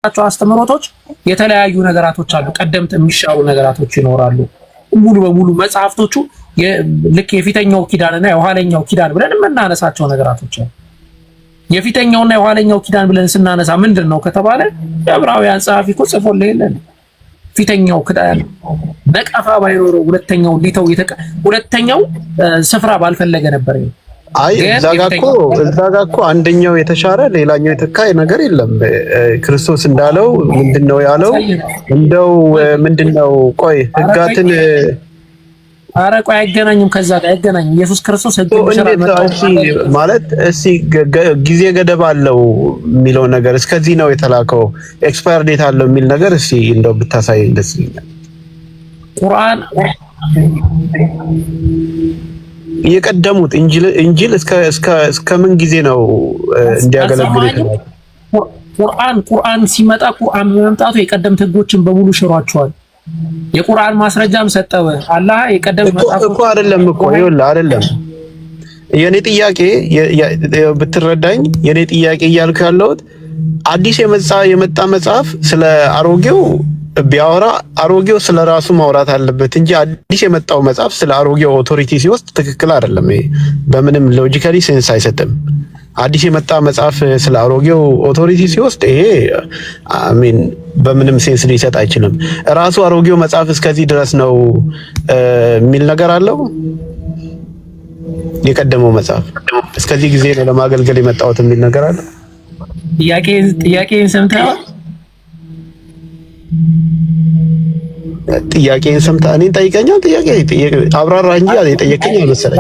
አስተምሮቶች የተለያዩ ነገራቶች አሉ። ቀደምት የሚሻሩ ነገራቶች ይኖራሉ። ሙሉ በሙሉ መጽሐፍቶቹ ልክ የፊተኛው ኪዳንና የኋለኛው ኪዳን ብለን የምናነሳቸው ነገራቶች አሉ። የፊተኛውና የኋለኛው ኪዳን ብለን ስናነሳ ምንድነው ከተባለ የዕብራውያን ጸሐፊ እኮ ጽፎልህ የለን ፊተኛው ኪዳን ነቀፋ ባይኖረው ሁለተኛው ስፍራ ባልፈለገ ነበር። አይ እዛ ጋር እኮ አንደኛው የተሻረ ሌላኛው የተካይ ነገር የለም። ክርስቶስ እንዳለው ምንድነው ያለው? እንደው ምንድነው ቆይ ህጋትን ቆይ አይገናኝም፣ ከዛ ጋር አይገናኝም። ኢየሱስ ክርስቶስ ህግ ማለት ጊዜ ገደብ አለው የሚለው ነገር እስከዚህ ነው የተላከው፣ ኤክስፓየር ዴት አለው የሚል ነገር እንደው ብታሳይ ደስ ይለኛል። ቁርአን የቀደሙት እንጂል እስከ ምን ጊዜ ነው እንዲያገለግል የተባለው? ቁርአን ሲመጣ ቁርአን በመምጣቱ የቀደምት ህጎችን በሙሉ ሽሯቸዋል። የቁርአን ማስረጃም ሰጠው አላህ የቀደምት መጣፉ እኮ አይደለም እኮ ይኸውልህ፣ አይደለም የኔ ጥያቄ ብትረዳኝ፣ የኔ ጥያቄ እያልኩ ያለሁት አዲስ የመጣ መጽሐፍ ስለ አሮጌው ቢያወራ አሮጌው ስለራሱ ማውራት አለበት እንጂ አዲስ የመጣው መጽሐፍ ስለ አሮጌው ኦቶሪቲ ሲወስድ ትክክል አይደለም። ይሄ በምንም ሎጂካሊ ሴንስ አይሰጥም። አዲስ የመጣ መጽሐፍ ስለ አሮጌው ኦቶሪቲ ሲወስድ ይሄ በምንም ሴንስ ሊሰጥ አይችልም። ራሱ አሮጌው መጽሐፍ እስከዚህ ድረስ ነው የሚል ነገር አለው። የቀደመው መጽሐፍ እስከዚህ ጊዜ ነው ለማገልገል የመጣሁት የሚል ነገር አለ። ጥያቄን ሰምተሃል? ጥያቄን ሰምተህ እኔን ጠይቀኛል። ጥያቄ አብራራ እንጂ የጠየቀኝ አልመሰለኝ።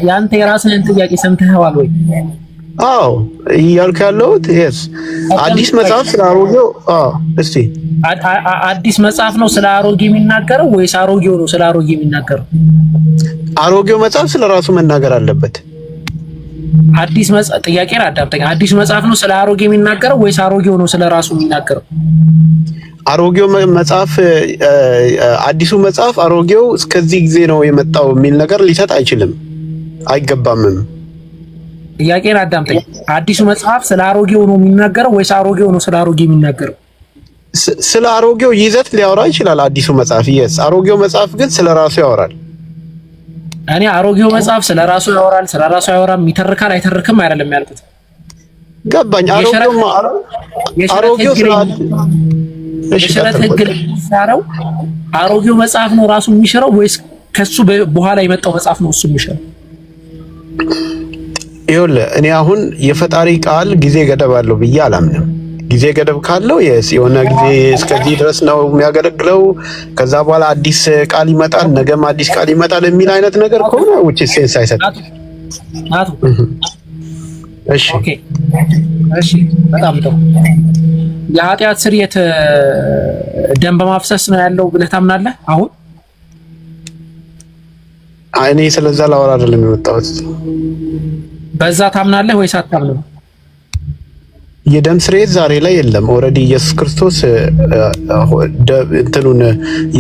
ያንተ የራስህን ጥያቄ ሰምተኸዋል ወይ? አዎ እያልኩ ያለሁት አዲስ መጽሐፍ ስለ አሮጌው እስቲ አዲስ መጽሐፍ ነው ስለ አሮጌ የሚናገረው ወይስ አሮጌው ነው ስለ አሮጌ የሚናገረው? አሮጌው መጽሐፍ ስለ ራሱ መናገር አለበት። አዲስ መጽሐፍ ጥያቄን አዳምጠኝ። አዲስ መጽሐፍ ነው ስለ አሮጌ የሚናገረው ወይስ አሮጌው ነው ስለ ራሱ የሚናገረው? አሮጌው መጽሐፍ አዲሱ መጽሐፍ አሮጌው እስከዚህ ጊዜ ነው የመጣው የሚል ነገር ሊሰጥ አይችልም፣ አይገባምም። ጥያቄን አዳምጠኝ። አዲሱ መጽሐፍ ስለ አሮጌው ነው የሚናገረው ወይስ አሮጌው ነው ስለ አሮጌ የሚናገረው? ስለ አሮጌው ይዘት ሊያወራ ይችላል አዲሱ መጽሐፍ። አሮጌው መጽሐፍ ግን ስለ ራሱ ያወራል። እኔ አሮጌው መጽሐፍ ስለ ራሱ ያወራል ስለ ራሱ ያወራም ይተርካል አይተርክም አይደለም ያልኩት። ገባኝ። አሮጌው የሽረት ህግ ለሚሰራው አሮጌው መጽሐፍ ነው ራሱ የሚሽረው ወይስ ከሱ በኋላ የመጣው መጽሐፍ ነው እሱ የሚሽረው? ይኸውልህ እኔ አሁን የፈጣሪ ቃል ጊዜ ገደብ አለው ብዬ አላምንም። ጊዜ ገደብ ካለው የሆነ ጊዜ እስከዚህ ድረስ ነው የሚያገለግለው፣ ከዛ በኋላ አዲስ ቃል ይመጣል፣ ነገም አዲስ ቃል ይመጣል የሚል አይነት ነገር ከሆነ which is sense አይሰጥም። እሺ በጣም ጥሩ። የኃጢአት ስርየት ደም በማፍሰስ ነው ያለው ብለህ ታምናለህ? አሁን እኔ ስለዛ ላወራ አይደለም የመጣሁት። በዛ ታምናለህ ወይስ አታምንም? የደም ስርየት ዛሬ ላይ የለም። ኦልሬዲ ኢየሱስ ክርስቶስ እንትኑን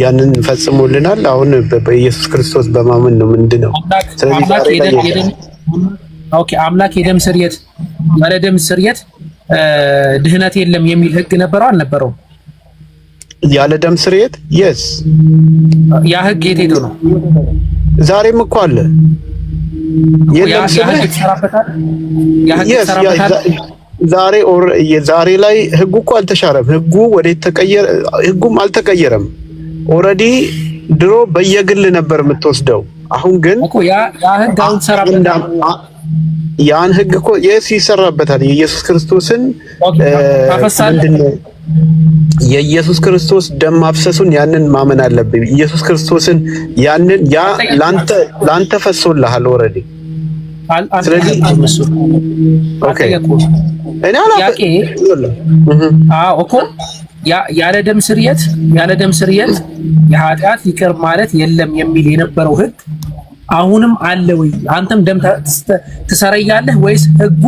ያንን ፈጽሞልናል። አሁን በኢየሱስ ክርስቶስ በማመን ነው ምንድነው። ስለዚህ ዛሬ ላይ አምላክ የደም ስርየት ያለ ደም ስርየት ድህነት የለም የሚል ህግ ነበረው አልነበረው? ያለ ደም ስርየት ያ ህግ የት ሄዶ ነው? ዛሬም እኮ አለ። የለም ዛሬ ላይ ህጉ እኮ አልተሻረም። ህጉ ወዴት ተቀየረ? ህጉም አልተቀየረም። ኦልሬዲ ድሮ በየግል ነበር የምትወስደው። አሁን ግን እኮ ያ ህግ አሁን ተሰራበታል። ያን ህግ እኮ ይሰራበታል። የኢየሱስ ክርስቶስን ምንድነው የኢየሱስ ክርስቶስ ደም ማፍሰሱን ያንን ማመን አለብኝ። ኢየሱስ ክርስቶስን ያንን ላንተ ፈሶልሃል ኦልሬዲ። ስለዚህ ኦኬ እኔ እኮ ያለ ደም ስርየት የኃጢአት ይቅር ማለት የለም የሚል የነበረው ህግ አሁንም አለ ወይ? አንተም ደም ትሰረያለህ ወይስ ህጉ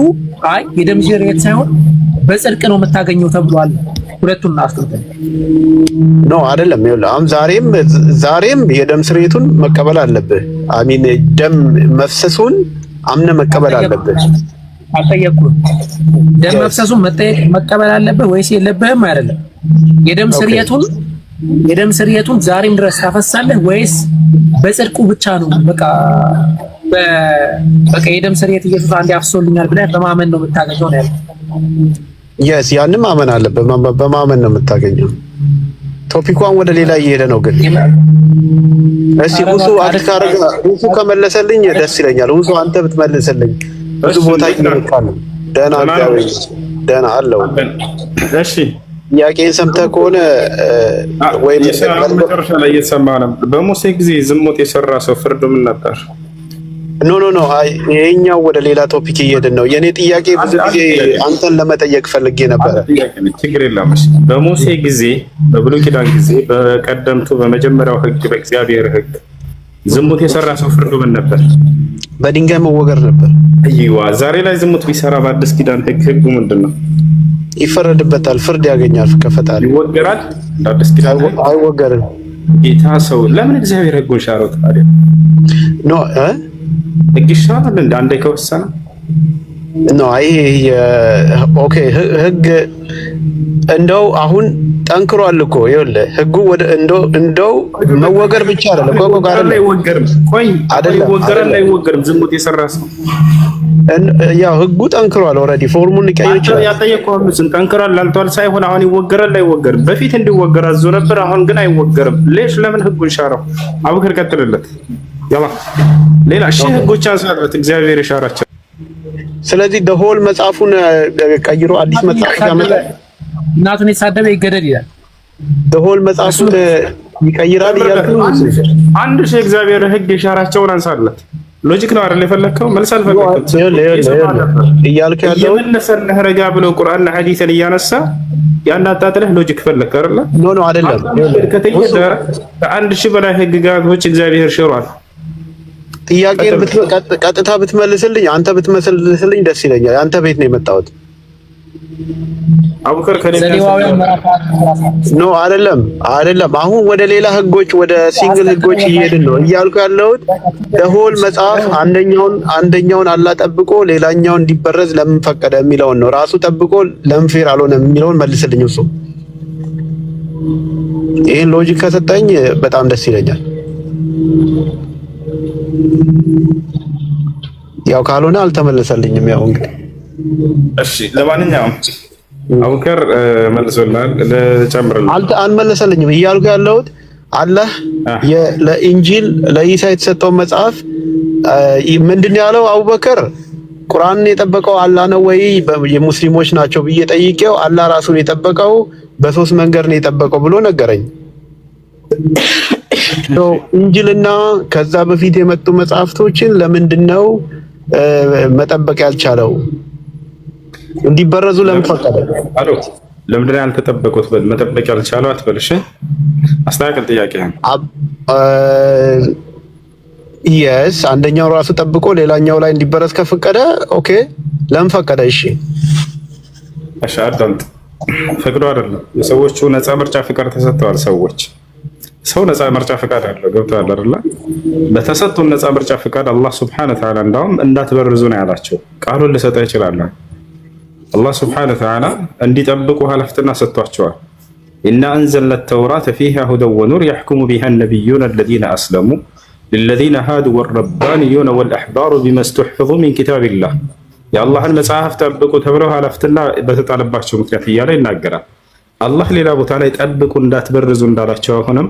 የደም ስርየት ሳይሆን በጽድቅ ነው የምታገኘው ተብሏል? ሁለቱን አስተውል ነው አይደለም? ይኸውልህ አሁን ዛሬም የደም ስርየቱን መቀበል አለብህ። ደም መፍሰሱን አምነ መቀበል አለብህ። አልጠየቅኩም። ደም መፍሰሱን መጠየቅ መቀበል አለብህ ወይስ የለብህም አይደለም። የደም ስርየቱን ዛሬም ድረስ ታፈሳለህ ወይስ በጽድቁ ብቻ ነው? በቃ የደም ስርየት ኢየሱስ አንዴ አፍሶልኛል ብለህ በማመን ነው የምታገኘው ነው ያለው። የስ ያንን ማመን አለብህ። በማመን ነው የምታገኘው። ቶፒኳን ወደ ሌላ እየሄደ ነው ግን እስቲ ሁሱ አድካረጋ ሁሱ ከመለሰልኝ ደስ ይለኛል። ሁሱ አንተ ብትመልስልኝ ብዙ ቦታ ይነካል። ደህና አለው። እሺ ጥያቄን ሰምተህ ከሆነ ወይ መጨረሻ ላይ እየተሰማ ነው። በሙሴ ጊዜ ዝሙት የሰራ ሰው ፍርዱ ምን ነበር? ኖ አይ ይሄኛው ወደ ሌላ ቶፒክ እየሄድን ነው። የኔ ጥያቄ ብዙ ጊዜ አንተን ለመጠየቅ ፈልጌ ነበር። ችግር የለም። በሙሴ ጊዜ በብሉይ ኪዳን ጊዜ በቀደምቱ በመጀመሪያው ሕግ በእግዚአብሔር ሕግ ዝሙት የሰራ ሰው ፍርዱ ምን ነበር? በድንጋይ መወገር ነበር። አይዋ ዛሬ ላይ ዝሙት ቢሰራ በአዲስ ኪዳን ሕጉ ምንድን ነው? ይፈረድበታል። ፍርድ ያገኛል ከፈጣሪ። ይወገራል? በአዲስ ኪዳን አይወገርም። ጌታ ሰው ለምን እግዚአብሔር ሕጉን ሻረው ታዲያ? ኖ ሕግ ይሻላል እንደ አንዴ ከወሰነ ኖ አይ ኦኬ ሕግ እንደው አሁን ጠንክሯል እኮ ይኸውልህ ሕጉ ወደ እንደው መወገር ብቻ አይደለም እኮ ጋር ላይ ወገርም ቆይ አይደለም ወገራል ላይ ወገርም ዝሙት የሰራ ሰው ያው ሕጉ ጠንክሯል። ኦልሬዲ ፎርሙን ሊቀይር ይችላል። ያጠየቀው ምስን ጠንክሯል ላልቷል ሳይሆን አሁን ይወገራል ላይ ወገርም በፊት እንዲወገር አዞ ነበር። አሁን ግን አይወገርም። ለምን ሕጉን ሻረው? አቡከር ቀጥልለት ያላ ሌላ ሕጎች አንሳለት እግዚአብሔር የሻራቸው። ስለዚህ ደሆል መጽሐፉን ቀይሮ አዲስ መጽሐፍ ያመጣል። እናቱን የተሳደበ ይገደል ይላል። ደሆል መጽሐፉን ይቀይራል እያልኩ አንድ እግዚአብሔር ሕግ የሻራቸውን አንሳለት። ሎጂክ ነው አይደል የፈለከው? መልስ አልፈለክም እያልኩ ያለው የመለሰልህ ረጋ ብሎ ቁርአንና ሐዲስን እያነሳ ያናጣጥልህ ሎጂክ ፈለክ አይደል? ኖ አይደለም። ከአንድ ሺህ በላይ ሕግጋቶች እግዚአብሔር ሽሯል። ጥያቄን ቀጥታ ብትመልስልኝ አንተ ብትመልስልኝ ደስ ይለኛል። አንተ ቤት ነው የመጣሁት። አቡከር ኖ አይደለም። አሁን ወደ ሌላ ሕጎች ወደ ሲንግል ሕጎች እየሄድን ነው እያልኩ ያለሁት ለሆል መጽሐፍ አንደኛውን አላህ ጠብቆ ሌላኛውን እንዲበረዝ ለምን ፈቀደ የሚለውን ነው። ራሱ ጠብቆ ለምን ፌር አልሆነም የሚለውን መልስልኝ። እሱ ይሄን ሎጂክ ከሰጠኝ በጣም ደስ ይለኛል። ያው ካልሆነ አልተመለሰልኝም። ያው እንግዲህ እሺ፣ ለማንኛውም አቡከር መልሶልናል። ለጨምርልኝ አልመለሰልኝም እያልኩ ያለሁት አላህ ለኢንጂል ለኢሳ የተሰጠው መጽሐፍ ምንድነው ያለው? አቡበከር ቁርአንን የጠበቀው አላህ ነው ወይ የሙስሊሞች ናቸው ብዬ ጠይቄው አላህ ራሱን የጠበቀው በሶስት መንገድ ነው የጠበቀው ብሎ ነገረኝ። ኢንጂልና ከዛ በፊት የመጡ መጽሐፍቶችን ለምንድነው መጠበቅ ያልቻለው? እንዲበረዙ ለምን ፈቀደ? አሎ ለምንድነው ያልተጠበቁት? መጠበቅ ያልቻለው አትበልሽ። አስተካክል ጥያቄህን። የስ አንደኛው ራሱ ጠብቆ ሌላኛው ላይ እንዲበረዝ ከፈቀደ ኦኬ፣ ለምን ፈቀደ? እሺ አዳምጥ። ፈቅዶ አይደለም። የሰዎቹ ነፃ ምርጫ ፍቃድ ተሰጥተዋል። ሰው ነፃ ምርጫ ፍቃድ አለው። ገብቶሃል አይደል? በተሰጡን ነፃ ምርጫ ፍቃድ አላህ ሱብሓነሁ ወተዓላ እንዳውም እንዳትበርዙ ነው ያላቸው። ቃሉን ልሰጠህ እችላለሁ። አላህ ሱብሓነሁ ወተዓላ እንዲጠብቁ ኃላፊነት ሰጥቷቸዋል። ኢና አንዘልና ተውራተ ፊሃ ሁደን ወኑር የሕኩሙ ቢሃ ነቢዩነ አለዚነ አስለሙ ሊለዚነ ሃዱ ወረባንዩነ ወልአሕባሩ ቢማ ስተሕፈዙ ሚን ኪታቢላህ። የአላህን መጽሐፍ ጠብቁ ተብለው ኃላፊነት በተጣለባቸው ምክንያት እያለ ይናገራል። አላህ ሌላ ቦታ ላይ ጠብቁ እንዳትበርዙ እንዳላቸው አሁንም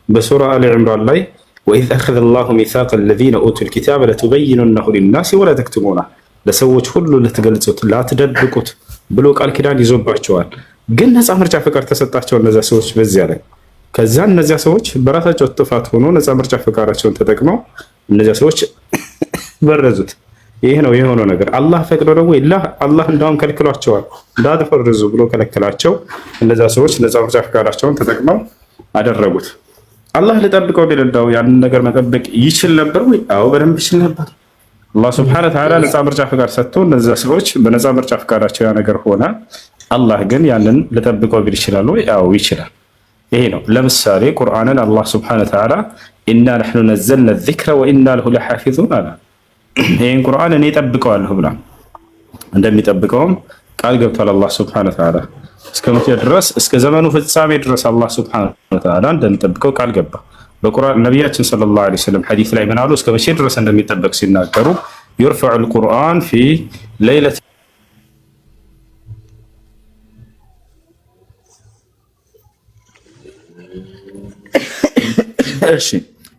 በሱራ አሊ ዕምራን ላይ ወኢዝ አኸዘ አላሁ ሚሳቀ አለዚነ ኡቱል ኪታበ ለቱበይኑነሁ ሊናሲ ወላ ተክቱሙነሁ፣ ለሰዎች ሁሉ ልትገልጹት ላትደብቁት ብሎ ቃል ኪዳን ይዞባቸዋል። ግን ነፃ ምርጫ ፍቃድ ተሰጣቸው እነዚያ ሰዎች በዚያ ላይ። ከዛ እነዚያ ሰዎች በራሳቸው ጥፋት ሆኖ ነፃ ምርጫ ፍቃዳቸውን ተጠቅመው እነዚያ ሰዎች በረዙት። ይሄ ነው የሆነው ነገር። አላህ ፈቅዶ ነው ወይ? አላህ እንዳውም ከልክሏቸዋል። እንዳትፈርዙ ብሎ ከለከላቸው። እነዚያ ሰዎች ነፃ ምርጫ ፍቃዳቸውን ተጠቅመው አደረጉት። አላህ ልጠብቀው ቢል እንዳው ያንን ነገር መጠበቅ ይችል ነበር ወይ? አዎ በደንብ ይችል ነበር። አላህ ሱብሓነሁ ወተዓላ ነፃ ምርጫ ፍቃድ ሰጥቶ እነዚያ ሰዎች በነፃ ምርጫ ፍቃዳቸው ያ ነገር ሆነ። አላህ ግን ያንን ልጠብቀው ቢል ይችላል ወይ? አዎ ይችላል። ይሄ ነው ለምሳሌ ቁርአንን አላህ ሱብሓነሁ ወተዓላ ኢና ነሕኑ ነዘልና ዚክረ ወኢና ለሁ ለሓፊዙን አለ። ይሄን ቁርአን እኔ ጠብቀዋለሁ ብላ እንደሚጠብቀውም ቃል ገብቷል አላህ ሱብሓነሁ ወተዓላ። እስከ መቼ ድረስ? እስከ ዘመኑ ፍጻሜ ድረስ አላህ ሱብሓነሁ ወተዓላ እንደሚጠብቀው ቃል ገባ። በቁርአን ነቢያችን ሰለላሁ ዐለይሂ ወሰለም ሐዲስ ላይ ምን አሉ? እስከ መቼ ድረስ እንደሚጠበቅ ሲናገሩ ይርፈዑል ቁርአን ፊ ለይለት እሺ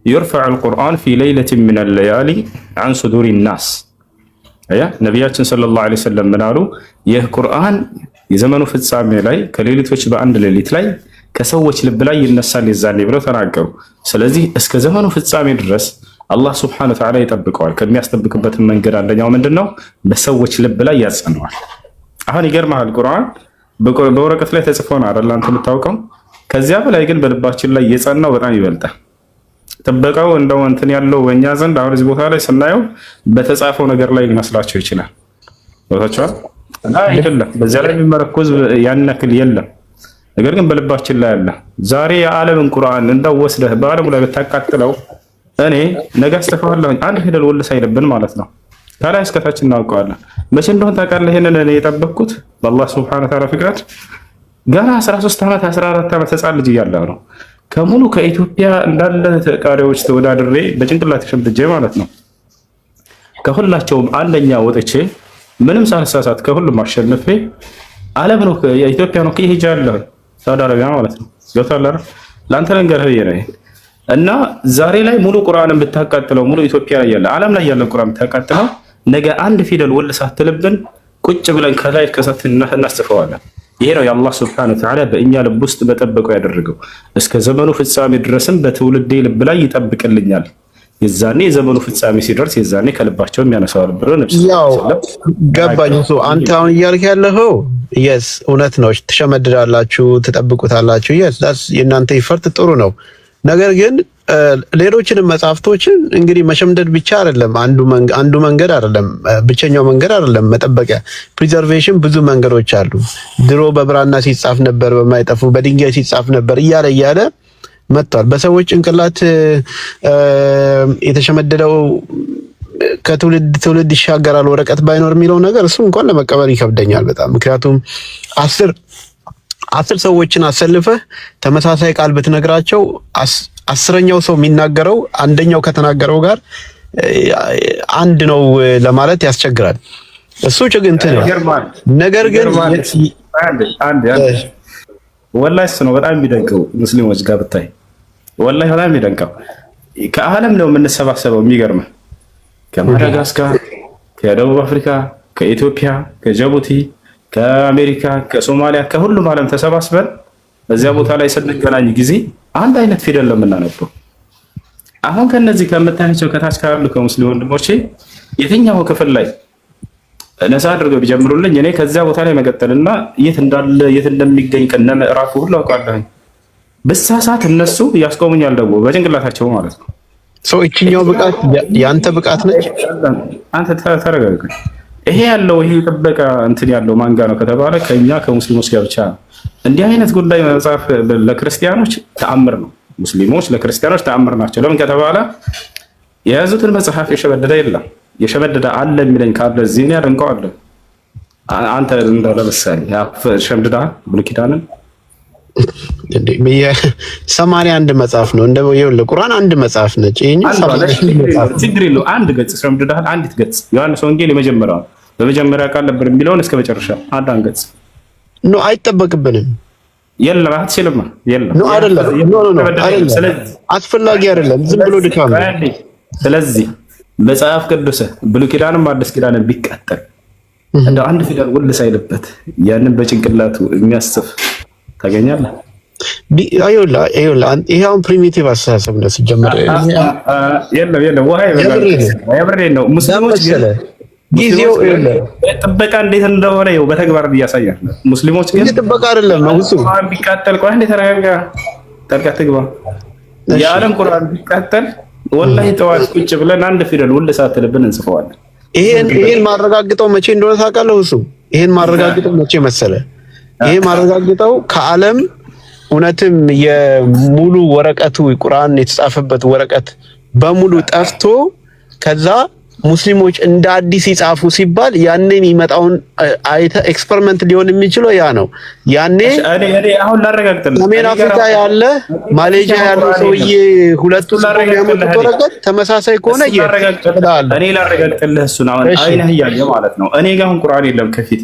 ይርፈዑል ቁርአን ፊ ለይለቲን ሚነል ለያሊ ዐን ሱዱሪ ናስ። ነቢያችን ሰለላሁ ዐለይሂ ወሰለም ምን አሉ? ይህ ቁርአን የዘመኑ ፍጻሜ ላይ ከሌሊቶች በአንድ ሌሊት ላይ ከሰዎች ልብ ላይ ይነሳል የዛኔ ብለው ተናገሩ። ስለዚህ እስከ ዘመኑ ፍጻሜ ድረስ አላህ ሱብሓነሁ ወተዓላ ይጠብቀዋል። ከሚያስጠብቅበት መንገድ አንደኛው ምንድነው? በሰዎች ልብ ላይ ያጸነዋል። አሁን ይገርምሃል፣ ቁርአን በወረቀት ላይ ተጽፎ ነው አይደል አንተ የምታውቀው። ከዚያ በላይ ግን በልባችን ላይ የጸናው በጣም ይበልጣል። ጥበቃው እንደው እንትን ያለው በእኛ ዘንድ አሁን እዚህ ቦታ ላይ ስናየው በተጻፈው ነገር ላይ ሊመስላቸው ይችላል። ቦታቸዋል አይደለም፣ በዚያ ላይ የሚመረኮዝ ያን ያክል የለም። ነገር ግን በልባችን ላይ አለ። ዛሬ የዓለምን ቁርአን እንደው ወስደህ በዓለሙ ላይ ብታቃጥለው እኔ ነገ አስተፋለሁ አንድ ፊደል ወልስ አይደብን ማለት ነው። ከላይ እስከታች እናውቀዋለን። መቼ እንደሆነ ታውቃለህ? ይሄንን እኔ የጠበቅኩት በአላህ ሱብሓነሁ ወተዓላ ፍቃድ ገና 13 ዓመት 14 ዓመት ህፃን ልጅ እያለሁ ነው። ከሙሉ ከኢትዮጵያ እንዳለ ተቃሪዎች ተወዳድሬ በጭንቅላት ተሸምድጄ ማለት ነው። ከሁላቸውም አንደኛ ወጥቼ ምንም ሳልሳሳት ከሁሉም አሸንፌ ዓለም ነው የኢትዮጵያ ነው ከይሄጃለሁ ሳውዲ አረቢያ ማለት ነው። ገብቶሃል? ለአንተ ልንገርህ ነው። እና ዛሬ ላይ ሙሉ ቁርአንን ብታቃጥለው ሙሉ ኢትዮጵያ ላይ ያለ ዓለም ላይ ያለ ቁርአን ብታቃጥለው ነገ አንድ ፊደል ወል ሳትልብን ቁጭ ብለን ከላይ ከሳት እናስፈዋለን። ይሄ ነው የአላህ ሱብሓነሁ ወተዓላ በእኛ ልብ ውስጥ በጠበቀው ያደረገው። እስከ ዘመኑ ፍጻሜ ድረስም በትውልዴ ልብ ላይ ይጠብቅልኛል። የዛኔ የዘመኑ ፍጻሜ ሲደርስ የዛኔ ከልባቸው የሚያነሳው ብሎ ያው ገባኝ። አንተ አሁን እያልክ ያለኸው የስ እውነት ነው። ትሸመድዳላችሁ፣ ትጠብቁታላችሁ። የስ የእናንተ ይፈርት ጥሩ ነው። ነገር ግን ሌሎችንም መጽሐፍቶችን እንግዲህ መሸምደድ ብቻ አይደለም፣ አንዱ መንገድ አይደለም፣ ብቸኛው መንገድ አይደለም። መጠበቂያ ፕሪዘርቬሽን ብዙ መንገዶች አሉ። ድሮ በብራና ሲጻፍ ነበር፣ በማይጠፉ በድንጋይ ሲጻፍ ነበር እያለ መጥቷል። በሰዎች ጭንቅላት የተሸመደደው ከትውልድ ትውልድ ይሻገራል ወረቀት ባይኖር የሚለው ነገር እሱ እንኳን ለመቀበል ይከብደኛል በጣም። ምክንያቱም አስር ሰዎችን አሰልፈህ ተመሳሳይ ቃል ብትነግራቸው አስረኛው ሰው የሚናገረው አንደኛው ከተናገረው ጋር አንድ ነው ለማለት ያስቸግራል። እሱ እንትን ነው። ነገር ግን ወላሂ እሱ ነው በጣም የሚደንቀው ሙስሊሞች ጋር ብታይ፣ ወላሂ በጣም የሚደንቀው ከዓለም ነው የምንሰባሰበው። የሚገርምህ ከማዳጋስካር፣ ከደቡብ አፍሪካ፣ ከኢትዮጵያ፣ ከጅቡቲ፣ ከአሜሪካ፣ ከሶማሊያ፣ ከሁሉም ዓለም ተሰባስበን በዚያ ቦታ ላይ ስንገናኝ ጊዜ አንድ አይነት ፊደል ነው የምናነበው። አሁን ከነዚህ ከምታያቸው ከታች ካሉ ከሙስሊም ወንድሞቼ የትኛው ክፍል ላይ ነሳ አድርገው ቢጀምሩልኝ እኔ ከዚያ ቦታ ላይ መቀጠልና የት እንዳለ የት እንደሚገኝ ከነ ምዕራፉ ሁሉ አውቃለሁ። በሳሳት እነሱ ያስቆሙኛል ደግሞ በጭንቅላታቸው ማለት ነው። ሰው እቺኛው ብቃት ያንተ ብቃት ነች። አንተ ተረጋጋ። ይሄ ያለው ይሄ ጥበቃ እንትን ያለው ማንጋ ነው ከተባለ ከኛ ከሙስሊሞች ጋር ብቻ ነው። እንዲህ አይነት ጉዳይ መጽሐፍ ለክርስቲያኖች ተአምር ነው። ሙስሊሞች ለክርስቲያኖች ተአምር ናቸው። ለምን ከተባለ የያዙትን መጽሐፍ የሸመደደ የለም። የሸመደደ አለ የሚለኝ ካለ እዚህ ነው ያደንቀዋለሁ። አንተ እንደው ለምሳሌ ሸምድዳ ብሉይ ኪዳንን 81 መጽሐፍ ነው። እንደው ይኸውልህ ቁርአን አንድ መጽሐፍ ነች። ይሄኛው ችግር የለው አንድ ገጽ ሸምድዳ አንዲት ገጽ ዮሐንስ ወንጌል የመጀመሪያው በመጀመሪያ ቃል ነበር የሚለውን እስከ መጨረሻ አንድ አንቀጽ ነው። አይጠበቅብንም። የለም አትችልም። የለም ነው አይደለም። አይደለም አስፈላጊ አይደለም። ዝም ብሎ ድካም ነው። ስለዚህ መጽሐፍ ቅዱስ ብሉይ ኪዳንም አዲስ ኪዳንም ቢቀጠል እንደ አንድ ፊደል ውል ሳይልበት ያንን በጭንቅላቱ የሚያስጽፍ ታገኛለህ። ይሄ አሁን ፕሪሚቲቭ አስተሳሰብ ነው ሲጀመር። የለም የምሬን ነው። ሙስሊሞች ጊዜው ጥበቃ እንዴት እንደሆነ ይኸው በተግባር እያሳያል። ሙስሊሞች ግን ጥበቃ አይደለም ነው እሱ ቢቃጠል ቆይ እንዴት ተረጋጋ ጠልቃ ትግባ የዓለም ቁርአን ቢቃጠል ወላሂ ጠዋት ቁጭ ብለን አንድ ፊደል ውል ሳትልብን እንጽፈዋለን። ይሄን ማረጋግጠው መቼ እንደሆነ ታውቃለህ? እሱ ይሄን ማረጋግጠው መቼ መሰለ? ይሄ ማረጋግጠው ከዓለም እውነትም የሙሉ ወረቀቱ ቁርአን የተጻፈበት ወረቀት በሙሉ ጠፍቶ ከዛ ሙስሊሞች እንደ አዲስ ይጻፉ ሲባል ያኔ የሚመጣውን አይተ ኤክስፐሪመንት ሊሆን የሚችለው ያ ነው። ያኔ እኔ አሁን ላረጋግጥልህ ሰሜን አፍሪካ ያለ ማሌዥያ ያለው ሰውዬ ሁለቱ ያመጡት ወረቀት ተመሳሳይ ከሆነ እኔ ላረጋግጥልህ እሱን አሁን አይነህ እያየ ማለት ነው። እኔ ጋር አሁን ቁርአን የለም ከፊቴ።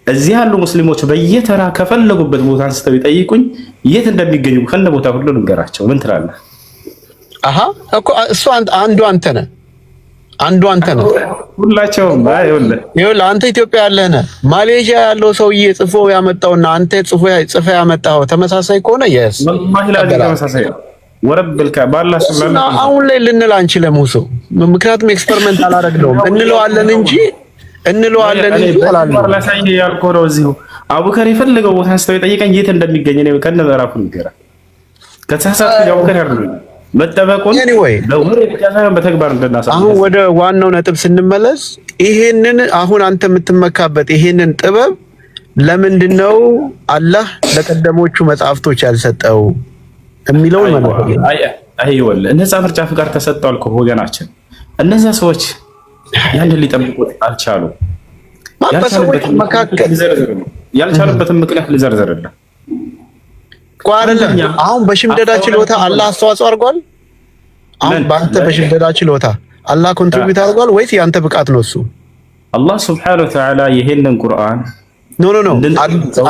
እዚህ ያሉ ሙስሊሞች በየተራ ከፈለጉበት ቦታ አንስተው ይጠይቁኝ የት እንደሚገኙ ከነ ቦታ ሁሉ ልንገራቸው። ምን ትላለህ? አሃ እኮ እሱ አንዱ አንተ ነህ። ሁላቸውም ይኸውልህ አንተ ኢትዮጵያ ያለህ ነህ። ማሌዥያ ያለው ሰውዬ ጽፎ ያመጣውና አንተ ጽፎ ያመጣው ተመሳሳይ ከሆነ የስ ተመሳሳይ ወረብልካ ባላህ ሱብሃንአላህ አሁን ላይ ልንል አንችልም ሙሱ። ምክንያቱም ኤክስፐሪመንት አላደረግነውም። እንለዋለን እንጂ አላልነውም። ላሳይ ያልኩህ ነው። እዚሁ አቡበከር የፈለገው ቦታ አንስተው የጠየቀኝ የት እንደሚገኝ ነው ከነ ምዕራፉ ንገረህ። ከተሳሳትኩ አቡበከር ያርዱኝ መጠበቁን በተግባር እንደናሳይ። አሁን ወደ ዋናው ነጥብ ስንመለስ ይሄንን አሁን አንተ የምትመካበት ይሄንን ጥበብ ለምንድነው አላህ ለቀደሞቹ መጽሐፍቶች ያልሰጠው የሚለውን ማለት ነው። አይወል ነፃ ምርጫ ፍቃድ ተሰጥቷል እኮ ወገናችን። እነዛ ሰዎች ያንን ሊጠብቁት አልቻሉ። ያልቻሉበትን ምክንያት ልዘርዝርልህ። አሁን በሽምደዳ ችሎታ አላህ አስተዋጽኦ አድርጓል? አሁን በአንተ በሽምደዳ ችሎታ አላህ ኮንትሪቢዩት አድርጓል ወይስ ያንተ ብቃት ነው? እሱ አላህ ሱብሓነሁ ወተዓላ ይሄንን ቁርአን ኖ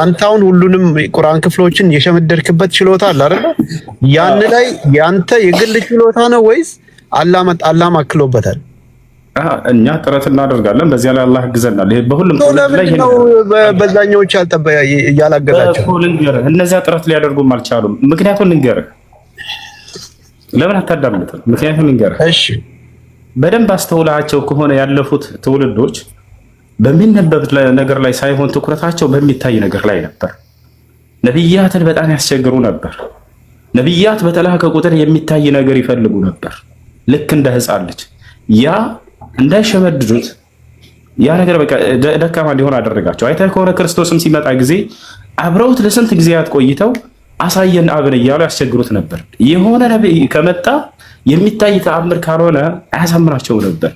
አንተ አሁን ሁሉንም ቁርአን ክፍሎችን የሸመደድክበት ችሎታ አለ አይደል? ያን ላይ ያንተ የግል ችሎታ ነው ወይስ አላህ ማክሎበታል? እኛ ጥረት እናደርጋለን። በዚያ ላይ አላህ ያግዘናል። ይሄ በሁሉም ላይ ነው። በዛኛዎች ያላገዛቸው እነዚያ ጥረት ሊያደርጉም አልቻሉም። ምክንያቱም ልንገርህ፣ ለምን አታዳምጥም? ምክንያቱም ልንገርህ። እሺ፣ በደንብ አስተውላቸው ከሆነ ያለፉት ትውልዶች በሚነበብ ነገር ላይ ሳይሆን ትኩረታቸው በሚታይ ነገር ላይ ነበር። ነብያትን በጣም ያስቸግሩ ነበር። ነብያት በተላከ ቁጥር የሚታይ ነገር ይፈልጉ ነበር፣ ልክ እንደ ሕፃን ልጅ። ያ እንዳይሸመድዱት ያ ነገር በቃ ደካማ እንዲሆን አደረጋቸው። አይተህ ከሆነ ክርስቶስም ሲመጣ ጊዜ አብረውት ለስንት ጊዜያት ቆይተው አሳየን አብን እያሉ ያስቸግሩት ነበር። የሆነ ነብይ ከመጣ የሚታይ ተአምር ካልሆነ አያሳምናቸው ነበር።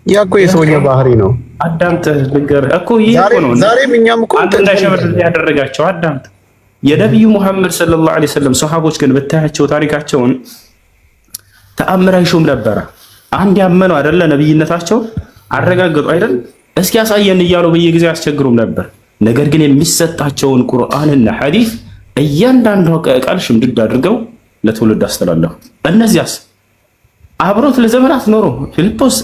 ያ እኮ የሰውኛ ባህሪ ነው። አዳምጥ ልንገርህ እኮ ይሄ ነው። ዛሬም እኛም እኮ እንዳይሸመድዱ ያደረጋቸው አዳምጥ። የነብዩ መሐመድ ሰለላሁ ዐለይሂ ወሰለም ሱሐቦች ግን ብታያቸው ታሪካቸውን ተአምር አይሹም ነበረ። አንድ ያመነው አይደለ ነብይነታቸው አረጋግጡ አይደል እስኪ ያሳየን እያሉ በየጊዜው ያስቸግሩም ነበር። ነገር ግን የሚሰጣቸውን ቁርአንና ሐዲስ እያንዳንዱ ቃል ሽምድድ አድርገው ለትውልድ አስተላለፉ። እነዚያስ አብሮት ለዘመናት ኖሮ ፊልጶስ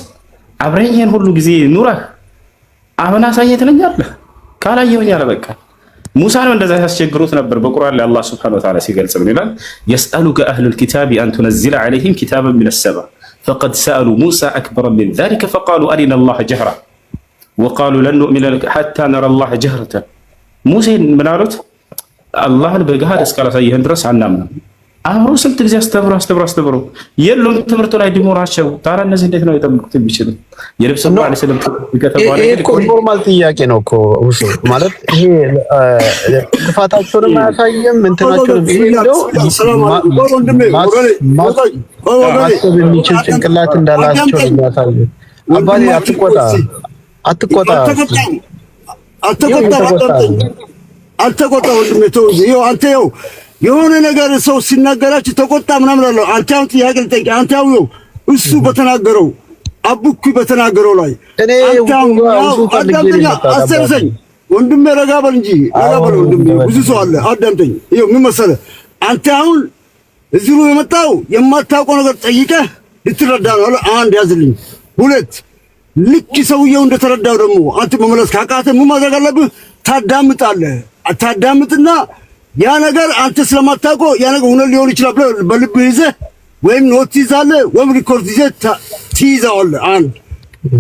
አብረኝን ሁሉ ጊዜ ኑረህ አሁን አሳየኝ ትለኛለህ ካላየሁኝ አለ በቃ። ሙሳን እንደዛ ያስቸግሩት ነበር። በቁርአን ላይ አላህ ሱብሓነሁ ወተዓላ ሲገልጽ ምን ይላል? የስአሉከ አህሉል ኪታቢ አን ቱነዚለ ዐለይሂም ኪታበን ሚነ ሰማ ፈቀድ ሰአሉ ሙሳ አክበረ ሚን ዛሊከ ፈቃሉ አሪና አላህ ጀህራ ወቃሉ ለን ኑእሚነ ለከ ሐታ ነረ አላህ ጀህረተን። ሙሴን ምን አሉት? አላህን በገሃድ እስካላሳየህን ድረስ አናምንም። አብሮ ስንት ጊዜ አስተምሮ የሉም ትምህርቱ ላይ ዲሞራቸው። ታዲያ እነዚህ እንዴት ነው የጠብቁት የሚችሉ? የነብዩ ሰለላሁ ዐለይሂ ወሰለም ከተባለ እኮ ኖርማል ጥያቄ ነው እኮ እሱ ማለት ይሄ ጥፋታቸውንም አያሳየም እንትናቸውንም ይሄ ነው ማሰብ የሚችል ጭንቅላት እንዳላቸው የሚያሳየው። አባቴ አትቆጣ ወንድሜ ተው። ይኸው አንተ ይኸው የሆነ ነገር ሰው ሲናገራችሁ ተቆጣ ምናምን አለው። አንተ አሁን ጥያቄ ልጠይቅ። አንተ ያው እሱ በተናገረው አቡኩ በተናገረው ላይ አንተ አዳምጠኛ አሰረሰኝ ወንድሜ ረጋ በል እንጂ ረጋ በል ወንድሜ። ብዙ ሰው አለ አዳምጠኝ። ይኸው ምን መሰለህ አንተ አሁን እዚሁ የመጣው የማታውቀው ነገር ጠይቀህ ልትረዳ ነው። አንድ ያዝልኝ። ሁለት ልክ ሰውየው እንደተረዳው ደግሞ አንተ መመለስ ካቃተህ ምን ማድረግ አለብህ? ታዳምጣለህ። ታዳምጥና ያ ነገር አንተ ስለማታውቀው ያ ነገር እውነት ሊሆን ይችላል ብለህ በልብህ ይዘህ ወይም ኖት ይዛለህ ወይም ሪኮርድ ይዘህ ትይዛለህ። አንድ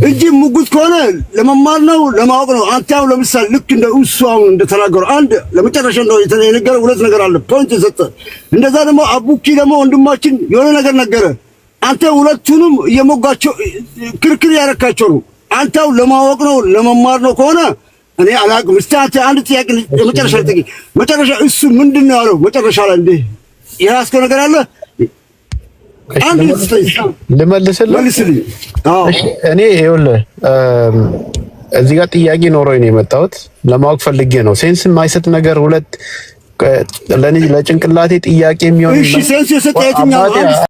እንጂ ሙጉት ከሆነ ለመማር ነው ለማወቅ ነው። አንተ አሁን ለምሳሌ ልክ እንደ እሱ አሁን እንደተናገረው አንድ ለመጨረሻ ነው የነገረው ሁለት ነገር አለ ፖይንት የሰጠ እንደዛ ደግሞ አቡኪ ደግሞ ወንድማችን የሆነ ነገር ነገረ። አንተ ሁለቱንም እየሞጋቸው ክርክር ያረካቸው ነው። አንተ አሁን ለማወቅ ነው ለመማር ነው ከሆነ እኔ አላውቅም። እስቲ አንተ አንድ ጥያቄ መጨረሻ ጥያቄ መጨረሻ እሱ ምንድነው ያለው? መጨረሻ ላይ እንዴ የራስከው ነገር አለ አንድ ልመልስልህ። እሺ እኔ ይኸውልህ እዚህ ጋር ጥያቄ ኖሮኝ ነው የመጣሁት፣ ለማወቅ ፈልጌ ነው። ሴንስ የማይሰጥ ነገር ሁለት ለጭንቅላቴ ጥያቄ የሚሆን እሺ ሴንስ የሰጠ የትኛው